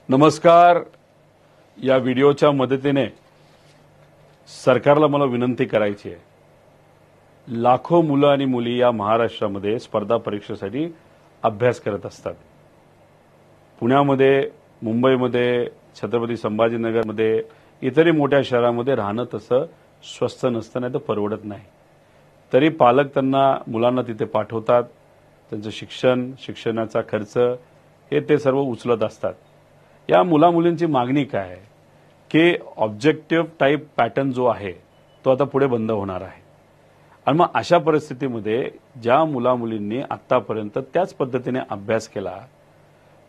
नमस्कार. या व्हिडिओच्या मदतीने सरकारला मला विनंती करायची आहे. लाखो मुलं आणि मुली या महाराष्ट्रामध्ये स्पर्धा परीक्षेसाठी अभ्यास करत असतात. पुण्यामध्ये, मुंबईमध्ये, छत्रपती संभाजीनगरमध्ये, इतरही मोठ्या शहरामध्ये राहणं तसं स्वस्त नसतं, नाही तर परवडत नाही. तरी पालक त्यांना मुलांना तिथे पाठवतात. त्यांचं शिक्षण, शिक्षणाचा खर्च हे ते सर्व उचलत असतात. या मुलामुलींची मागणी काय आहे की ऑब्जेक्टिव्ह टाईप पॅटर्न जो आहे तो आता पुढे बंद होणार आहे. आणि मग अशा परिस्थितीमध्ये ज्या मुलामुलींनी आतापर्यंत त्याच पद्धतीने अभ्यास केला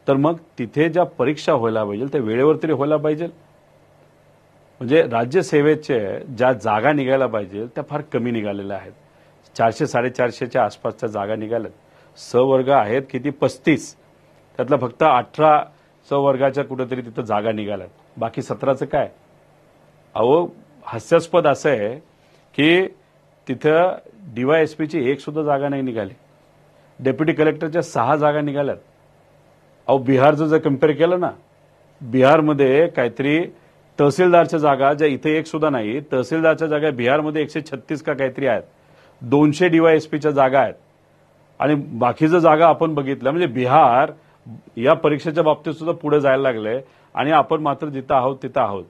तर मग तिथे ज्या परीक्षा व्हायला पाहिजे त्या वेळेवर तरी व्हायला पाहिजे. म्हणजे राज्यसेवेचे ज्या जागा निघायला पाहिजे त्या फार कमी निघालेल्या आहेत. 400-450च्या आसपासच्या जागा निघाल्यात. स वर्ग आहेत किती 35, त्यातला फक्त 18 स वर्गाच्या कुठेतरी तिथं जागा निघाल्यात. बाकी 17चं काय? अहो, हास्यास्पद असं आहे की तिथं डीवायएसपीची एक सुद्धा जागा नाही निघाली. डेप्युटी कलेक्टरच्या 6 जागा निघाल्यात. अहो, बिहारचं जर कम्पेअर केलं ना, बिहारमध्ये काहीतरी तहसीलदारच्या जागा ज्या इथे एक सुद्धा नाही, तहसीलदारच्या जागा बिहारमध्ये 136 का काहीतरी आहेत. 200 डीवायएसपीच्या जागा आहेत. आणि बाकीचं जागा आपण बघितलं म्हणजे बिहार या परीक्षेच्या बाबतीत सुद्धा पुढे जायला लागले आणि आपण मात्र जिथं आहोत तिथं आहोत.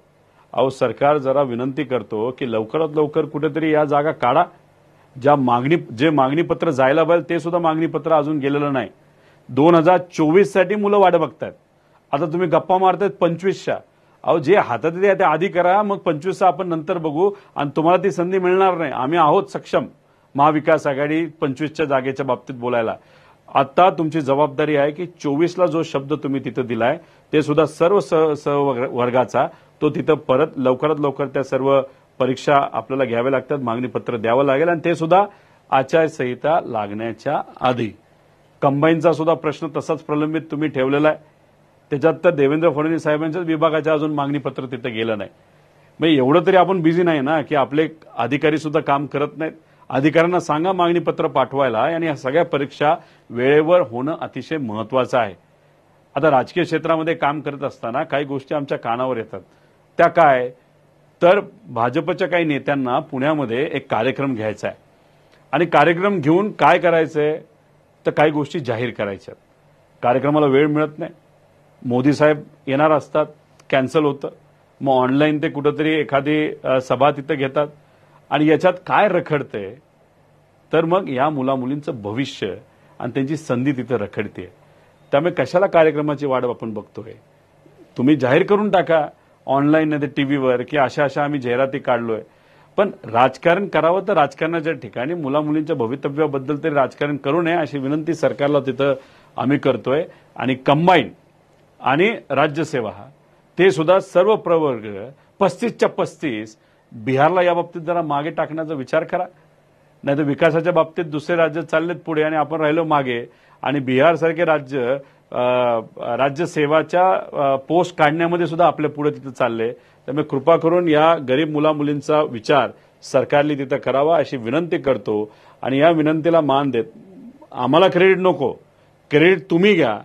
अहो, सरकार जरा विनंती करतो की लवकरात लवकर कुठेतरी या जागा काढा. जे मागणीपत्र जायला पाहिजे ते सुद्धा मागणीपत्र अजून गेलेलं नाही. 2024 साठी मुलं वाट बघतायत. आता तुम्ही गप्पा मारतायत 25च्या. अहो, जे हातात येते ते आधी करा, मग 25चा आपण नंतर बघू आणि तुम्हाला ती संधी मिळणार नाही. आम्ही आहोत सक्षम, महाविकास आघाडी 25च्या जागेच्या बाबतीत बोलायला. आता तुमची जबाबदारी आहे की 24ला जो शब्द तुम्ही तिथं दिलाय ते सुद्धा सर्व वर्गाचा तो तिथं परत लवकरात लवकर त्या सर्व परीक्षा आपल्याला घ्याव्या लागतात, मागणीपत्र द्यावं लागेल आणि ते सुद्धा आचारसंहिता लागण्याच्या आधी. कंबाईनचा सुद्धा प्रश्न तसाच प्रलंबित तुम्ही ठेवलेला आहे. त्याच्यात तर देवेंद्र फडणवीस साहेबांच्याच विभागाच्या अजून मागणीपत्र तिथं गेलं नाही. मग एवढं तरी आपण बिझी नाही ना की आपले अधिकारी सुद्धा काम करत नाहीत. अधिकाऱ्यांना सांगा मागणीपत्र पाठवायला आणि या सगळ्या परीक्षा वेळेवर होणं अतिशय महत्वाचं आहे. आता राजकीय क्षेत्रामध्ये काम करत असताना काही गोष्टी आमच्या कानावर येतात. त्या काय तर भाजपच्या काही नेत्यांना पुण्यामध्ये एक कार्यक्रम घ्यायचा आहे आणि कार्यक्रम घेऊन काय करायचंय तर काही गोष्टी जाहीर करायच्या. कार्यक्रमाला वेळ मिळत नाही. मोदी साहेब येणार असतात, कॅन्सल होतं. मग ऑनलाईन ते कुठंतरी एखादी सभा तिथं घेतात आणि याच्यात काय रखडते तर मग या मुलामुलींचं भविष्य आणि त्यांची संधी तिथे रखडते. त्यामुळे कशाला कार्यक्रमाची वाट आपण बघतोय. तुम्ही जाहीर करून टाका ऑनलाईन नाही तर टीव्हीवर की अशा अशा आम्ही जाहिराती काढलोय. पण राजकारण करावं तर राजकारणाच्या ठिकाणी मुलामुलींच्या भवितव्याबद्दल तरी राजकारण करू नये अशी विनंती सरकारला तिथं आम्ही करतोय. आणि कंबाईन आणि राज्यसेवा ते सुद्धा सर्व प्रवर्ग 35च्या 35 बिहारला या बाबतीत जरा मागे टाकण्याचा विचार करा. नाही तर विकासाच्या बाबतीत दुसरे राज्य चाललेत पुढे आणि आपण राहिलो मागे. आणि बिहारसारखे राज्य राज्यसेवाच्या पोस्ट काढण्यामध्ये सुद्धा आपल्या पुढे तिथे चालले. त्यामुळे कृपा करून या गरीब मुलामुलींचा विचार सरकारने तिथं करावा अशी विनंती करतो. आणि या विनंतीला मान देत आम्हाला क्रेडिट नको, क्रेडिट तुम्ही घ्या.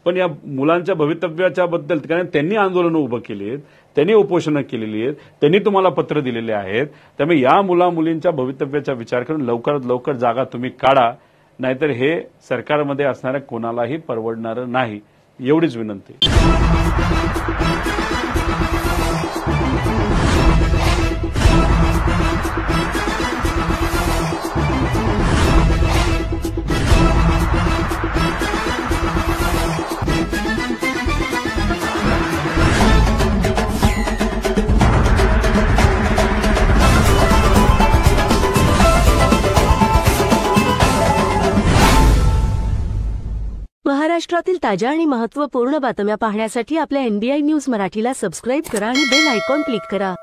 पण या मुलांच्या भवितव्याच्या बद्दल कारण त्यांनी आंदोलनं उभं केली आहेत, त्यांनी उपोषणं केलेली आहेत, त्यांनी तुम्हाला पत्र दिलेले आहेत. त्यामुळे या मुलामुलींच्या भवितव्याचा विचार करून लवकरात लवकर जागा तुम्ही काढा. नाहीतर हे सरकारमध्ये असणाऱ्या कोणालाही परवडणारं नाही. एवढीच विनंती. महाराष्ट्रातील ताज्या आणि महत्त्वपूर्ण बातम्या पाहण्यासाठी आपल्या NBI न्यूज मराठीला सबस्क्राईब करा आणि बेल आयकॉन क्लिक करा.